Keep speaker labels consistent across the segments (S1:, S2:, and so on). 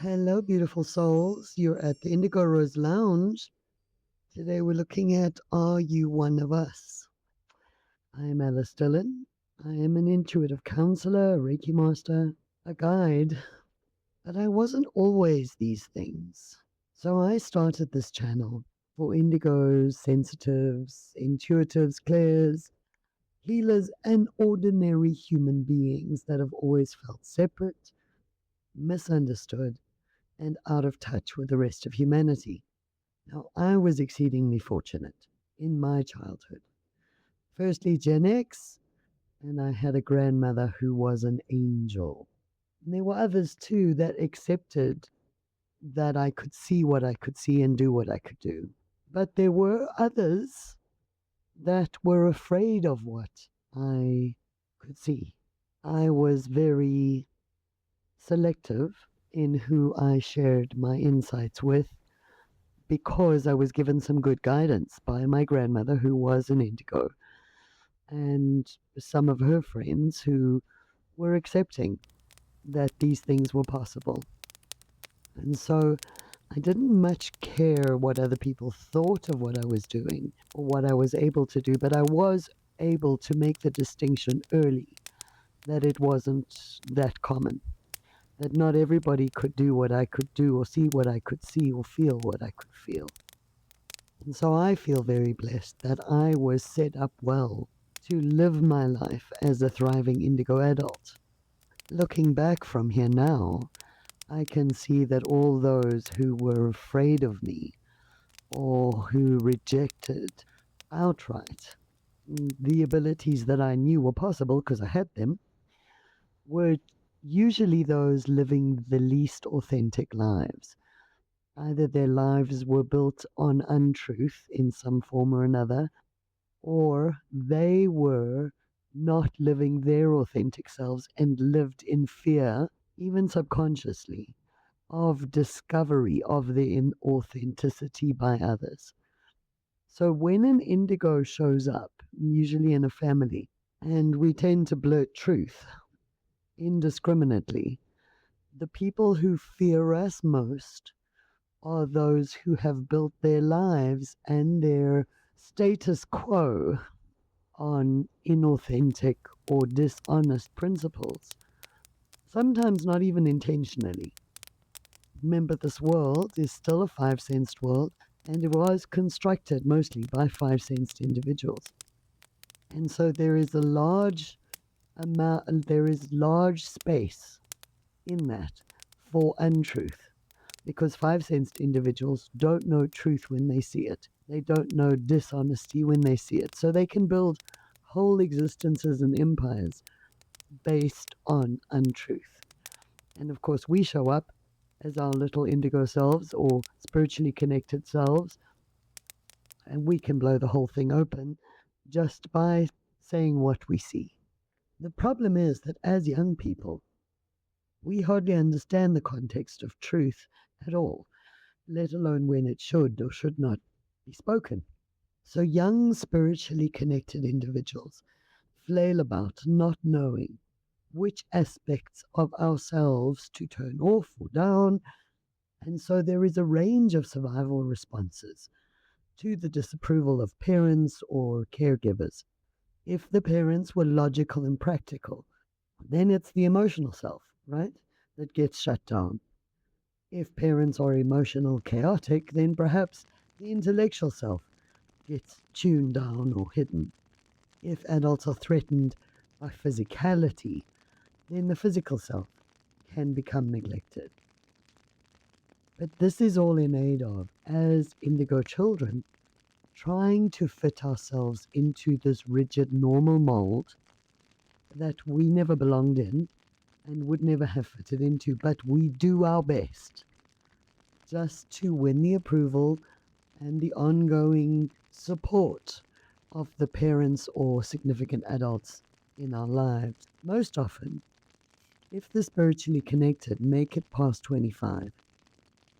S1: Hello, beautiful souls. You're at the Indigo Rose Lounge. Today we're looking at Are You One of Us? I am Alyce Dillon. I am an intuitive counselor, a Reiki master, a guide, but I wasn't always these things. So I started this channel for indigos, sensitives, intuitives, clairs, healers, and ordinary human beings that have always felt separate, misunderstood, and out of touch with the rest of humanity. Now, I was exceedingly fortunate in my childhood. Firstly, Gen X, and I had a grandmother who was an angel. And there were others too that accepted that I could see what I could see and do what I could do. But there were others that were afraid of what I could see. I was very selective in who I shared my insights with because I was given some good guidance by my grandmother, who was an indigo, and some of her friends who were accepting that these things were possible. And so I didn't much care what other people thought of what I was doing or what I was able to do, but I was able to make the distinction early that it wasn't that common, that not everybody could do what I could do or see what I could see or feel what I could feel. And so I feel very blessed that I was set up well to live my life as a thriving indigo adult. Looking back from here now, I can see that all those who were afraid of me or who rejected outright the abilities that I knew were possible because I had them were usually those living the least authentic lives. Either their lives were built on untruth in some form or another, or they were not living their authentic selves and lived in fear, even subconsciously, of discovery of their inauthenticity by others. So when an indigo shows up, usually in a family, and we tend to blurt truth indiscriminately, the people who fear us most are those who have built their lives and their status quo on inauthentic or dishonest principles, sometimes not even intentionally. Remember, this world is still a five-sensed world, and it was constructed mostly by five-sensed individuals. And so there is large space in that for untruth, because five-sensed individuals don't know truth when they see it. They don't know dishonesty when they see it. So they can build whole existences and empires based on untruth. And of course, we show up as our little indigo selves or spiritually connected selves, and we can blow the whole thing open just by saying what we see. The problem is that as young people, we hardly understand the context of truth at all, let alone when it should or should not be spoken. So young spiritually connected individuals flail about not knowing which aspects of ourselves to turn off or down, and so there is a range of survival responses to the disapproval of parents or caregivers. If the parents were logical and practical, then it's the emotional self, right, that gets shut down. If parents are emotional, chaotic, then perhaps the intellectual self gets tuned down or hidden. If adults are threatened by physicality, then the physical self can become neglected. But this is all in aid of, as indigo children, trying to fit ourselves into this rigid normal mold that we never belonged in and would never have fitted into, but we do our best just to win the approval and the ongoing support of the parents or significant adults in our lives. Most often, if the spiritually connected make it past 25,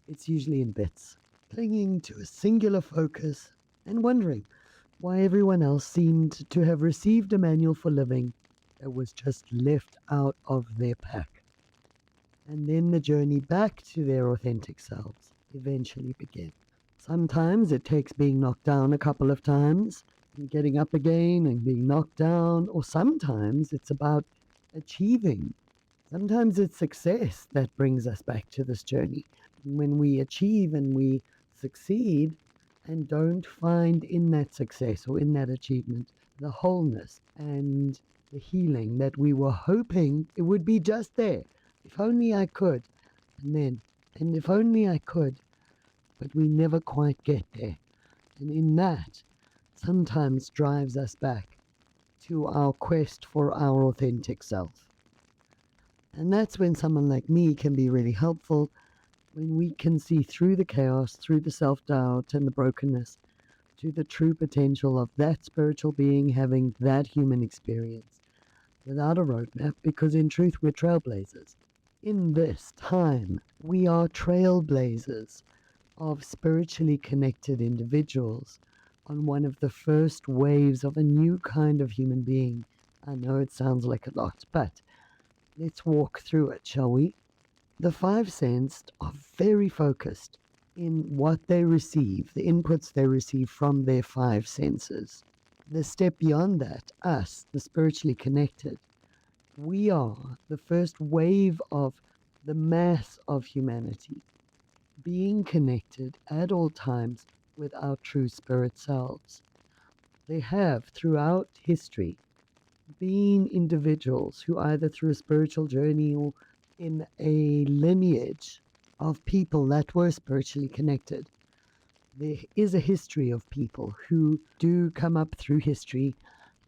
S1: it's usually in bits, clinging to a singular focus and wondering why everyone else seemed to have received a manual for living that was just left out of their pack. and then the journey back to their authentic selves eventually begins. Sometimes it takes being knocked down a couple of times and getting up again and being knocked down, or sometimes it's about achieving. Sometimes it's success that brings us back to this journey. When we achieve and we succeed and don't find in that success or in that achievement the wholeness and the healing that we were hoping it would be just there. If only I could. And if only I could. But we never quite get there. And in that, sometimes drives us back to our quest for our authentic self. And that's when someone like me can be really helpful, when we can see through the chaos, through the self-doubt and the brokenness, to the true potential of that spiritual being having that human experience without a roadmap, because in truth we're trailblazers. In this time, we are trailblazers of spiritually connected individuals on one of the first waves of a new kind of human being. I know it sounds like a lot, but let's walk through it, shall we? The five sensed are very focused in what they receive, the inputs they receive from their five senses. The step beyond that, us, the spiritually connected, we are the first wave of the mass of humanity, being connected at all times with our true spirit selves. They have, throughout history, been individuals who either through a spiritual journey or in a lineage of people that were spiritually connected. There is a history of people who do come up through history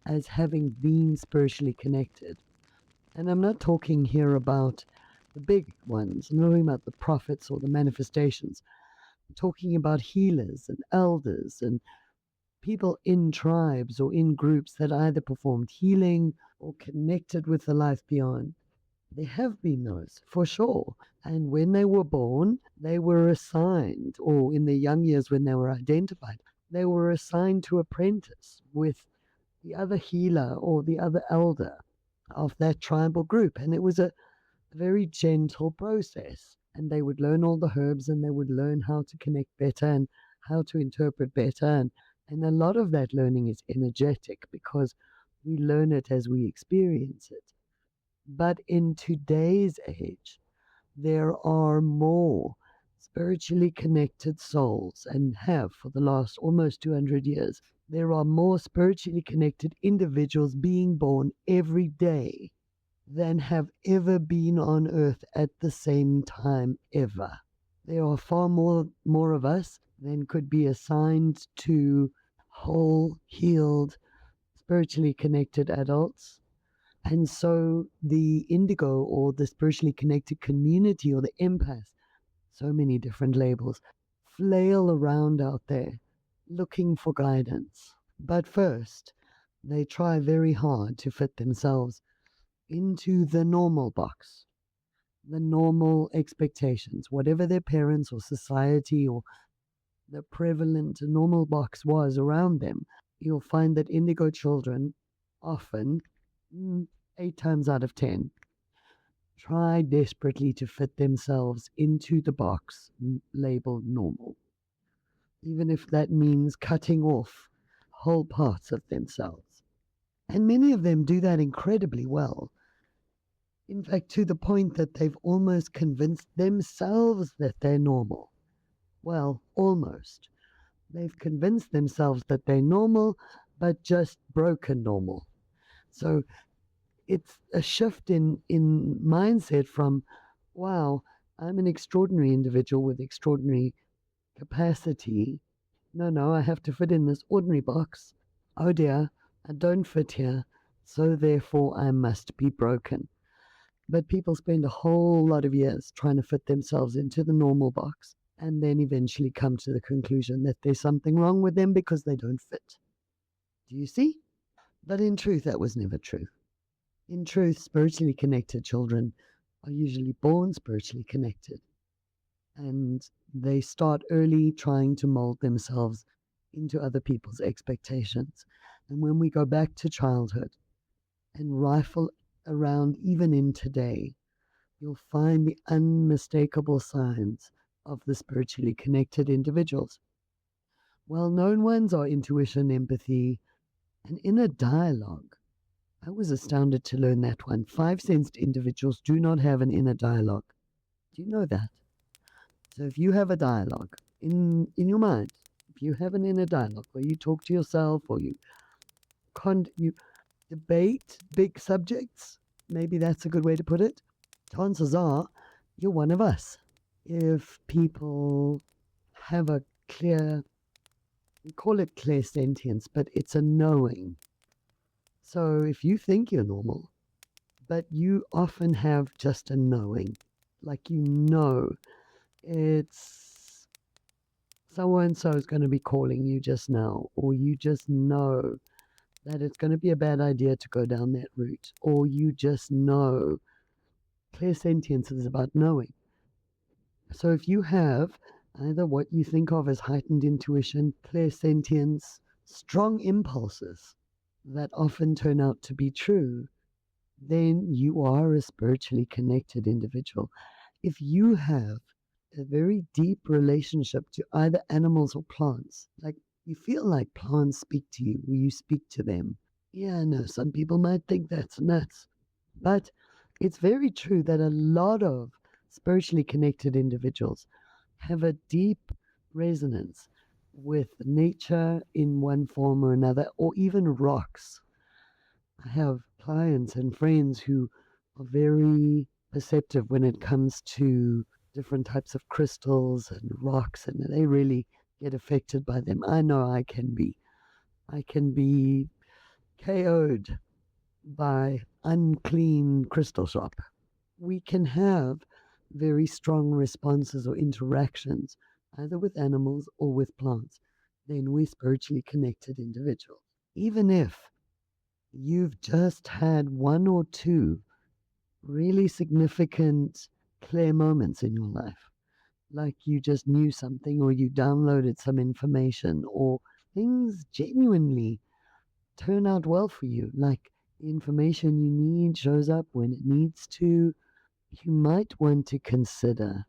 S1: as having been spiritually connected. And I'm not talking here about the big ones. I'm not talking about the prophets or the manifestations. I'm talking about healers and elders and people in tribes or in groups that either performed healing or connected with the life beyond. There have been those, for sure. And when they were born, they were assigned, or in their young years when they were identified, they were assigned to apprentice with the other healer or the other elder of that tribal group. And it was a very gentle process. And they would learn all the herbs and they would learn how to connect better and how to interpret better. And a lot of that learning is energetic because we learn it as we experience it. But in today's age, there are more spiritually connected souls, and have for the last almost 200 years. There are more spiritually connected individuals being born every day than have ever been on earth at the same time ever. There are far more of us than could be assigned to whole, healed, spiritually connected adults. And so the Indigo or the spiritually connected community or the Empath, so many different labels, flail around out there looking for guidance. But first, they try very hard to fit themselves into the normal box, the normal expectations, whatever their parents or society or the prevalent normal box was around them. You'll find that Indigo children often, 8 times out of 10, try desperately to fit themselves into the box labeled normal, even if that means cutting off whole parts of themselves. And many of them do that incredibly well. In fact, to the point that they've almost convinced themselves that they're normal. Well, almost. They've convinced themselves that they're normal, but just broken normal. So it's a shift in mindset from, wow, I'm an extraordinary individual with extraordinary capacity. No, I have to fit in this ordinary box. Oh dear, I don't fit here, so therefore I must be broken. But people spend a whole lot of years trying to fit themselves into the normal box and then eventually come to the conclusion that there's something wrong with them because they don't fit. Do you see? But in truth, that was never true. In truth, spiritually connected children are usually born spiritually connected. And they start early trying to mold themselves into other people's expectations. And when we go back to childhood and rifle around even in today, you'll find the unmistakable signs of the spiritually connected individuals. Well-known ones are intuition, empathy, and inner dialogue. I was astounded to learn that one. Five-sensed individuals do not have an inner dialogue. Do you know that? So if you have a dialogue in your mind, if you have an inner dialogue where you talk to yourself or you debate big subjects, maybe that's a good way to put it, chances are you're one of us. If people have a clear, we call it clairsentience, but it's a knowing. So if you think you're normal, but you often have just a knowing, like you know it's so-and-so is going to be calling you just now, or you just know that it's going to be a bad idea to go down that route, or you just know. Clairsentience is about knowing. So if you have either what you think of as heightened intuition, clairsentience, strong impulses that often turn out to be true, then you are a spiritually connected individual. If you have a very deep relationship to either animals or plants, like you feel like plants speak to you, or you speak to them. Yeah, no, some people might think that's nuts, but it's very true that a lot of spiritually connected individuals have a deep resonance with nature in one form or another, or even rocks. I have clients and friends who are very perceptive when it comes to different types of crystals and rocks, and they really get affected by them. I know I can be. I can be KO'd by unclean crystal shop. We can have very strong responses or interactions, either with animals or with plants. Then we're spiritually connected individuals. Even if you've just had one or two really significant clear moments in your life, like you just knew something or you downloaded some information or things genuinely turn out well for you, like the information you need shows up when it needs to, you might want to consider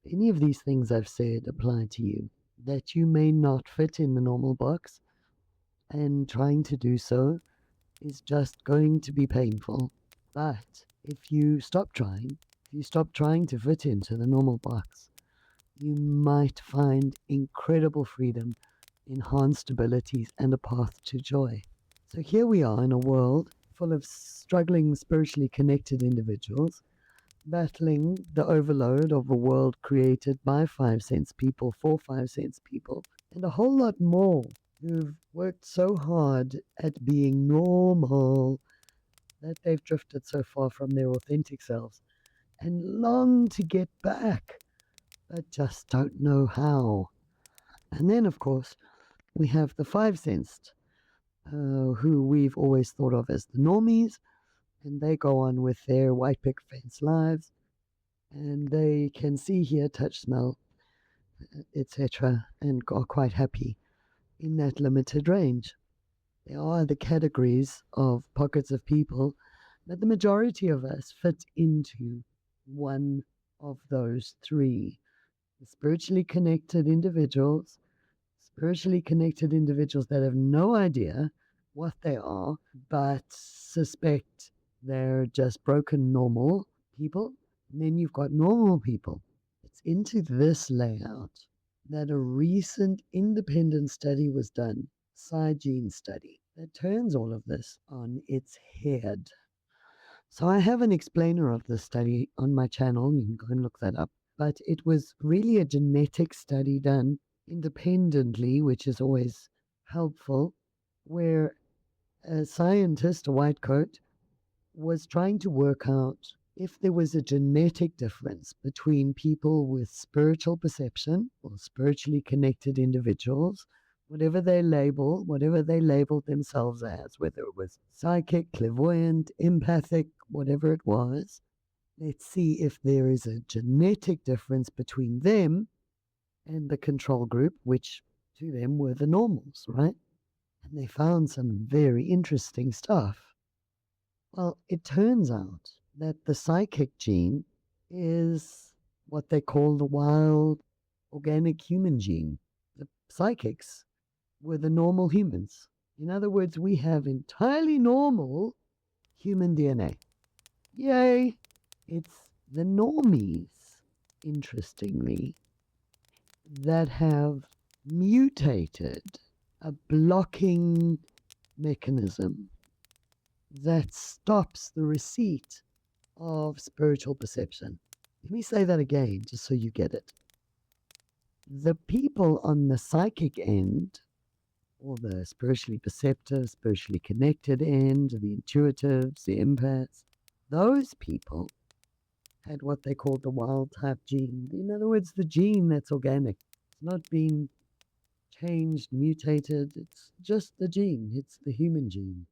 S1: any of these things I've said apply to you, that you may not fit in the normal box, and trying to do so is just going to be painful. But if you stop trying to fit into the normal box, you might find incredible freedom, enhanced abilities, and a path to joy. So here we are in a world full of struggling spiritually connected individuals, battling the overload of a world created by 5 sense people for 5 sense people, and a whole lot more who've worked so hard at being normal that they've drifted so far from their authentic selves and long to get back, but just don't know how. And then, of course, we have the 5 sensed, who we've always thought of as the normies, and they go on with their white picket fence lives, and they can see, hear, touch, smell, etc., and are quite happy in that limited range. There are the categories of pockets of people, but the majority of us fit into one of those three. The spiritually connected individuals that have no idea what they are, but suspect they're just broken normal people. And then you've got normal people. It's into this layout that a recent independent study was done, gene study, that turns all of this on its head. So I have an explainer of this study on my channel. You can go and look that up. But it was really a genetic study done independently, which is always helpful, where a scientist, a white coat, was trying to work out if there was a genetic difference between people with spiritual perception or spiritually connected individuals, whatever they labeled themselves as, whether it was psychic, clairvoyant, empathic, whatever it was. Let's see if there is a genetic difference between them and the control group, which to them were the normals, right? And they found some very interesting stuff. Well, it turns out that the psychic gene is what they call the wild organic human gene. The psychics were the normal humans. In other words, we have entirely normal human DNA. Yay! It's the normies, interestingly, that have mutated a blocking mechanism that stops the receipt of spiritual perception. Let me say that again, just so you get it. The people on the psychic end, or the spiritually perceptive, spiritually connected end, the intuitives, the empaths, those people had what they called the wild type gene. In other words, the gene that's organic. It's not been changed, mutated. It's just the gene. It's the human gene.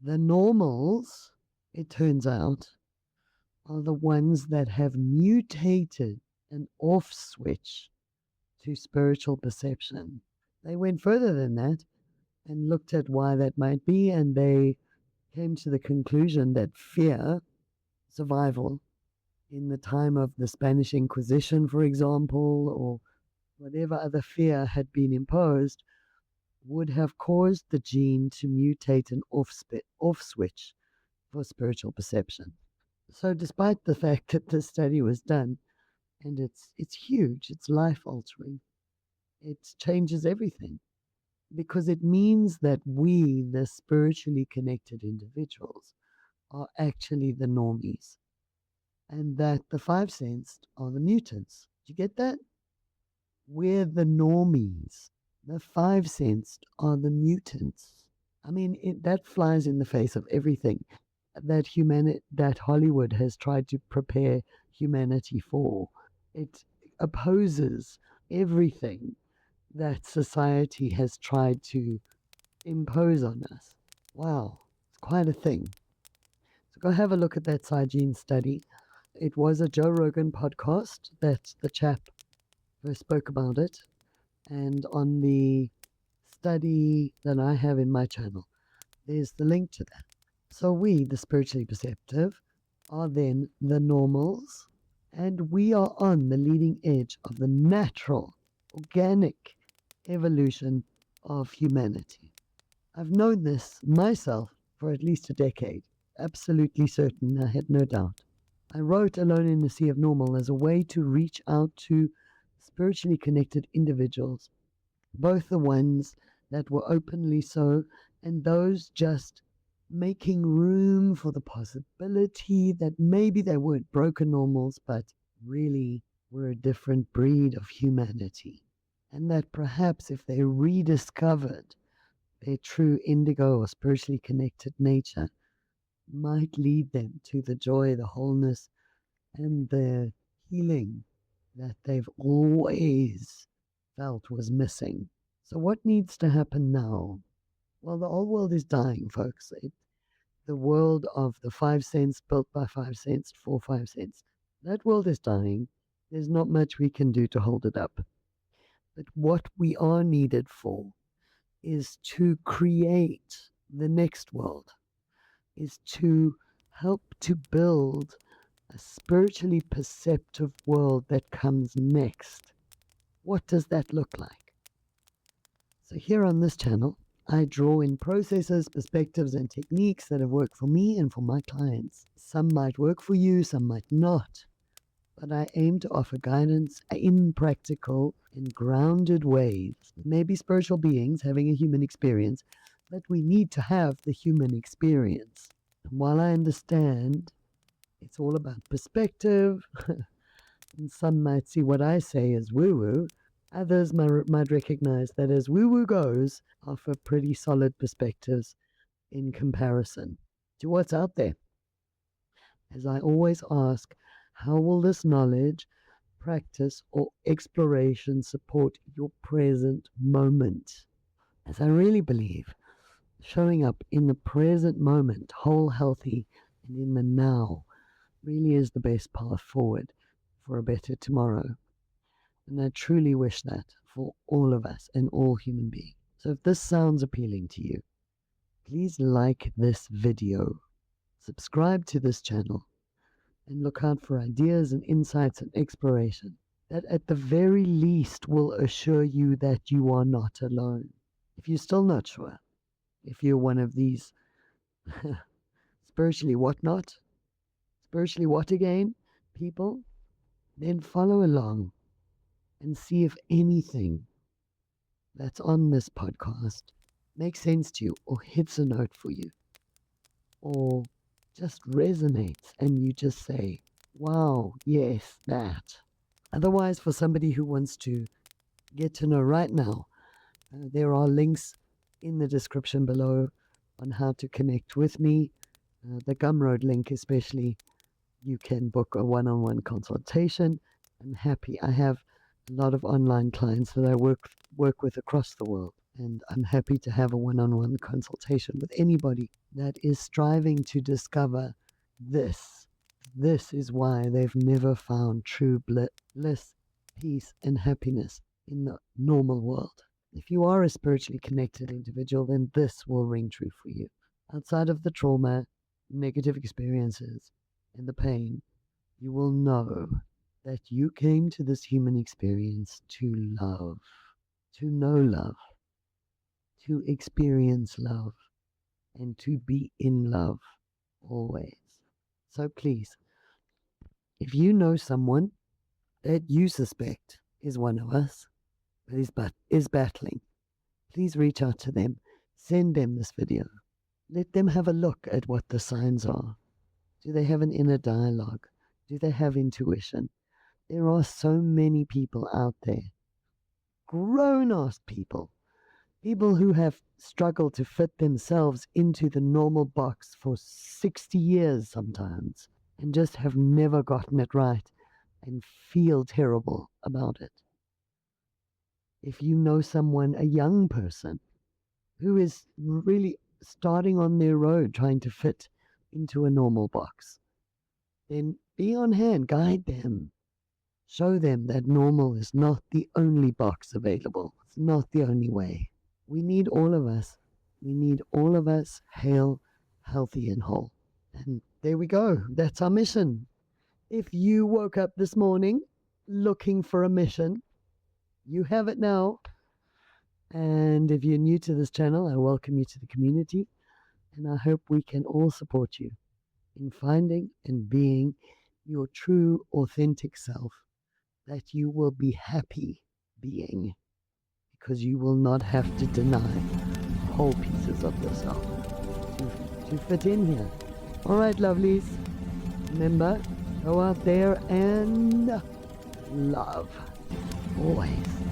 S1: The normals, it turns out, are the ones that have mutated an off switch to spiritual perception. They went further than that and looked at why that might be, and they came to the conclusion that fear, survival, in the time of the Spanish Inquisition, for example, or whatever other fear had been imposed, would have caused the gene to mutate an off switch for spiritual perception. So, despite the fact that this study was done, and it's huge, it's life altering, it changes everything because it means that we, the spiritually connected individuals, are actually the normies, and that the five sensed are the mutants. Do you get that? We're the normies. The five sensed are the mutants. I mean, that flies in the face of everything that Hollywood has tried to prepare humanity for. It opposes everything that society has tried to impose on us. Wow, it's quite a thing. So go have a look at that Gene study. It was a Joe Rogan podcast that the chap first spoke about it, and on the study that I have in my channel, there's the link to that. So we, the spiritually perceptive, are then the normals, and we are on the leading edge of the natural, organic evolution of humanity. I've known this myself for at least a decade, absolutely certain, I had no doubt. I wrote Alone in the Sea of Normal as a way to reach out to spiritually connected individuals, both the ones that were openly so and those just making room for the possibility that maybe they weren't broken normals, but really were a different breed of humanity. And that perhaps if they rediscovered their true indigo or spiritually connected nature, might lead them to the joy, the wholeness, and the healing that they've always felt was missing. So, what needs to happen now? Well, the old world is dying, folks. The world of the five cents built by 5 cents for 5 cents. That world is dying. There's not much we can do to hold it up. But what we are needed for is to create the next world, is to help to build a spiritually perceptive world that comes next. What does that look like? So here on this channel, I draw in processes, perspectives, and techniques that have worked for me and for my clients. Some might work for you, some might not. But I aim to offer guidance in practical and grounded ways. We may be spiritual beings having a human experience, but we need to have the human experience. And while I understand it's all about perspective, and some might see what I say as woo-woo, others might recognize that as woo-woo goes, offer pretty solid perspectives in comparison to what's out there. As I always ask, how will this knowledge, practice, or exploration support your present moment? As I really believe, showing up in the present moment, whole, healthy, and in the now, really is the best path forward for a better tomorrow. And I truly wish that for all of us and all human beings. So if this sounds appealing to you, please like this video, subscribe to this channel, and look out for ideas and insights and exploration that at the very least will assure you that you are not alone. If you're still not sure, if you're one of these spiritually what again people, then follow along and see if anything that's on this podcast makes sense to you or hits a note for you or just resonates and you just say, wow, yes, that. Otherwise, for somebody who wants to get to know right now, there are links in the description below on how to connect with me. The Gumroad link especially, you can book a one-on-one consultation. I'm happy. I have a lot of online clients that I work with across the world, and I'm happy to have a one-on-one consultation with anybody that is striving to discover this. This is why they've never found true bliss, peace, and happiness in the normal world. If you are a spiritually connected individual, then this will ring true for you. Outside of the trauma, negative experiences, and the pain, you will know that you came to this human experience to love, to know love, to experience love, and to be in love always. So please, if you know someone that you suspect is one of us, but is battling, please reach out to them. Send them this video. Let them have a look at what the signs are. Do they have an inner dialogue? Do they have intuition? There are so many people out there, grown-ass people who have struggled to fit themselves into the normal box for 60 years sometimes, and just have never gotten it right and feel terrible about it. If you know someone, a young person, who is really starting on their road trying to fit into a normal box, then be on hand, guide them. Show them that normal is not the only box available. It's not the only way. We need all of us. We need all of us hale, healthy, and whole. And there we go. That's our mission. If you woke up this morning looking for a mission, you have it now. And if you're new to this channel, I welcome you to the community. And I hope we can all support you in finding and being your true, authentic self that you will be happy being, because you will not have to deny whole pieces of yourself to fit in here. All right, lovelies. Remember, go out there and love always.